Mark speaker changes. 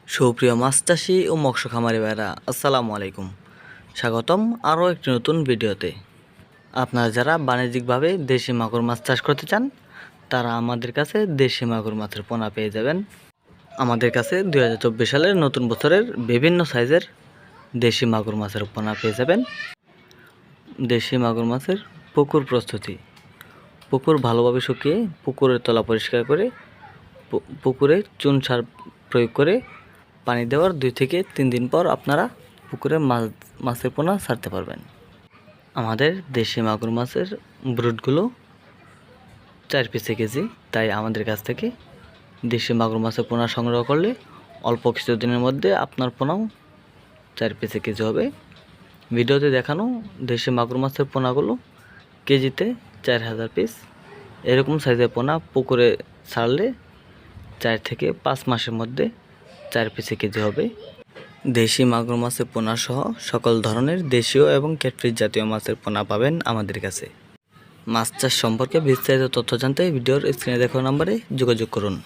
Speaker 1: সুপ্রিয় মাছ চাষি ও মৎস্য খামারি ভাইরা, আসসালামু আলাইকুম। স্বাগতম আরও একটি নতুন ভিডিওতে। আপনারা যারা বাণিজ্যিকভাবে দেশি মাগুর মাছ চাষ করতে চান, তারা আমাদের কাছে দেশি মাগুর মাছের পোনা পেয়ে যাবেন। আমাদের কাছে 2024 সালের নতুন বছরের বিভিন্ন সাইজের দেশি মাগুর মাছের পোনা পেয়ে যাবেন। দেশি মাগুর মাছের পুকুর প্রস্তুতি। পুকুর ভালোভাবে শুকিয়ে পুকুরের তলা পরিষ্কার করে পুকুরে চুন সার প্রয়োগ করে পানি দেওয়ার 2 থেকে 3 দিন পর আপনারা পুকুরে মাছের পোনা ছাড়তে পারবেন। আমাদের দেশি মাগুর মাছের ব্রুডগুলো 4 পিসে কেজি, তাই আমাদের কাছ থেকে দেশি মাগুর মাছের পোনা সংগ্রহ করলে অল্প কিছুদিনের মধ্যে আপনার পোনাও 4 পিসে কেজি হবে। ভিডিওতে দেখানো দেশি মাগুর মাছের পোনাগুলো কেজিতে 4000 পিস। এরকম সাইজের পোনা পুকুরে ছাড়লে 4 থেকে 5 মাসের মধ্যে 4 পিসে কেজি হবে। দেশি মাগুর মাছের পোনা সহ সকল ধরনের দেশীয় এবং ক্যাটফিশ জাতীয় মাছের পোনা পাবেন আমাদের কাছে। মাছ চাষ সম্পর্কে বিস্তারিত তথ্য জানতে ভিডিওর স্ক্রিনে দেখানো নম্বরে যোগাযোগ করুন।